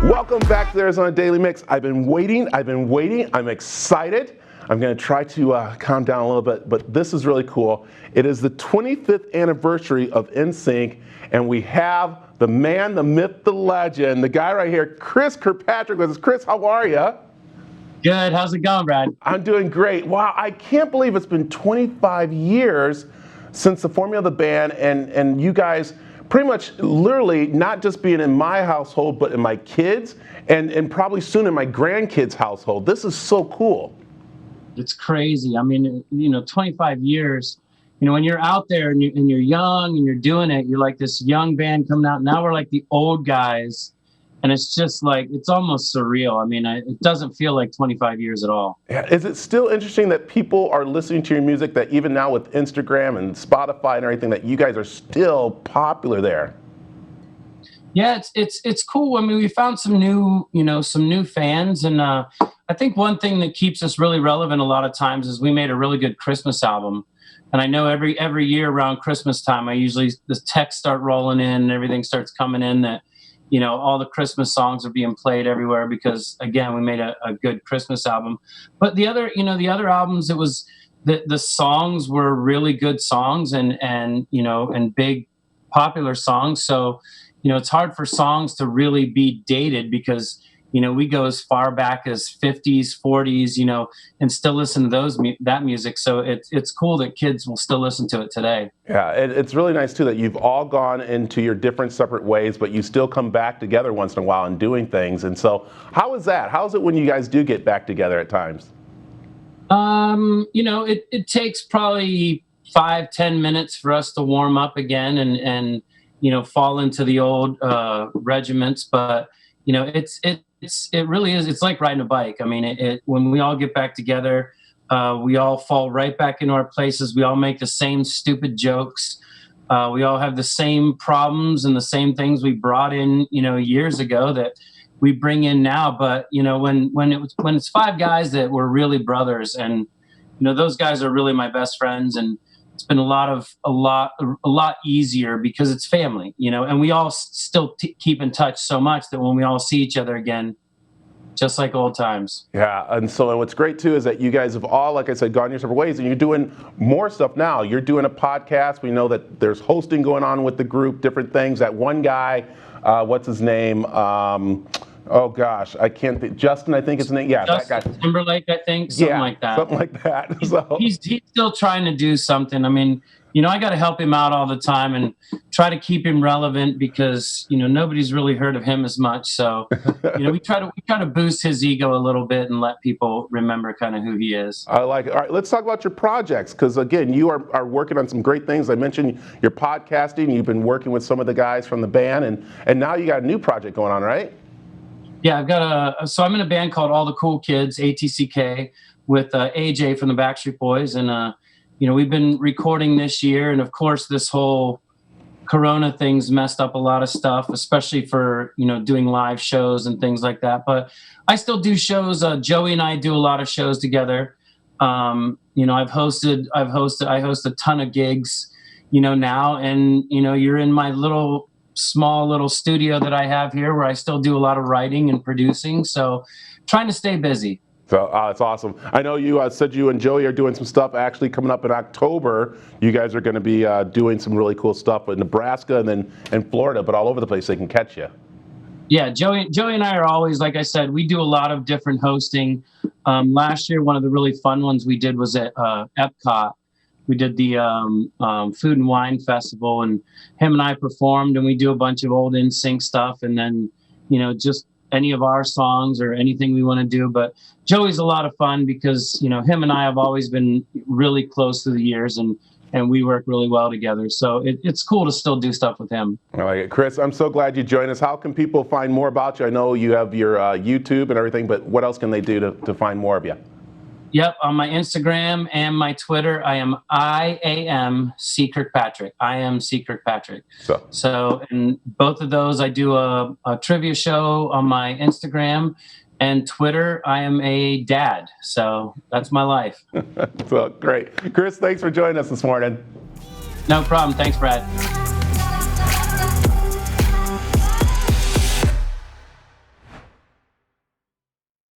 Welcome back to the Arizona Daily Mix. I've been waiting. I'm excited. I'm going to try to calm down a little bit, but this is really cool. It is the 25th anniversary of NSYNC, and we have the man, the myth, the legend, the guy right here, Chris Kirkpatrick with us. Chris, how are you? Good. How's it going, Brad? I'm doing great. Wow, I can't believe it's been 25 years since the forming of the band, and you guys pretty much literally not just being in my household, but in my kids and probably soon in my grandkids' household. This is so cool. It's crazy. I mean, 25 years, when you're out there and you're young and you're doing it, you're like this young band coming out. Now we're like the old guys. And it's just like, it's almost surreal. I mean, it doesn't feel like 25 years at all. Yeah. Is it still interesting that people are listening to your music, that even now with Instagram and Spotify and everything, that you guys are still popular there? Yeah, it's cool. I mean, we found some new fans. And I think one thing that keeps us really relevant a lot of times is we made a really good Christmas album. And I know every year around Christmas time, the texts start rolling in and everything starts coming in that, all the Christmas songs are being played everywhere because, again, we made a good Christmas album. But the other albums, it was the songs were really good songs and big popular songs. So, it's hard for songs to really be dated because, we go as far back as 50s, 40s, and still listen to that music. So it's cool that kids will still listen to it today. Yeah, it's really nice too that you've all gone into your different separate ways, but you still come back together once in a while and doing things. And so how is that? How is it when you guys do get back together at times? It takes probably 5-10 minutes for us to warm up again and fall into the old regiments. But, it really is. It's like riding a bike. I mean, when we all get back together, we all fall right back into our places. We all make the same stupid jokes. We all have the same problems and the same things we brought in, years ago that we bring in now. But, when it's five guys that were really brothers and, those guys are really my best friends. And it's been a lot easier because it's family, and we all still keep in touch so much that when we all see each other again, just like old times. Yeah, and what's great too is that you guys have all, like I said, gone your separate ways, and you're doing more stuff now. You're doing a podcast. We know that there's hosting going on with the group, different things. That one guy, what's his name? Oh gosh, I can't think. Justin, I think his name. Yeah, Justin that guy. Timberlake, I think, something like that. Something like that. So he's still trying to do something. I mean, I got to help him out all the time and try to keep him relevant because nobody's really heard of him as much. So we try to boost his ego a little bit and let people remember kind of who he is. I like it. All right, let's talk about your projects because again, you are working on some great things. I mentioned your podcasting. You've been working with some of the guys from the band, and now you got a new project going on, right? Yeah, I'm in a band called All the Cool Kids, ATCK, with AJ from the Backstreet Boys. And, we've been recording this year. And of course, this whole Corona thing's messed up a lot of stuff, especially for, doing live shows and things like that. But I still do shows. Joey and I do a lot of shows together. I host a ton of gigs, now. And, you're in my small little studio that I have here where I still do a lot of writing and producing. So trying to stay busy. So it's awesome. I know you said you and Joey are doing some stuff actually coming up in October. You guys are going to be doing some really cool stuff in Nebraska and then in Florida, but all over the place they can catch you. Yeah, Joey and I are always, like I said, we do a lot of different hosting. Last year, one of the really fun ones we did was at Epcot. We did the Food and Wine Festival, and him and I performed, and we do a bunch of old NSYNC stuff, and then, just any of our songs or anything we want to do. But Joey's a lot of fun because, him and I have always been really close through the years, and we work really well together. So it's cool to still do stuff with him. I like it. Chris, I'm so glad you joined us. How can people find more about you? I know you have your YouTube and everything, but what else can they do to find more of you? Yep, on my Instagram and my Twitter, I am C. Kirkpatrick. I am C. Kirkpatrick. So in both of those, I do a trivia show on my Instagram, and Twitter, I am a dad. So that's my life. So great. Chris, thanks for joining us this morning. No problem. Thanks, Brad.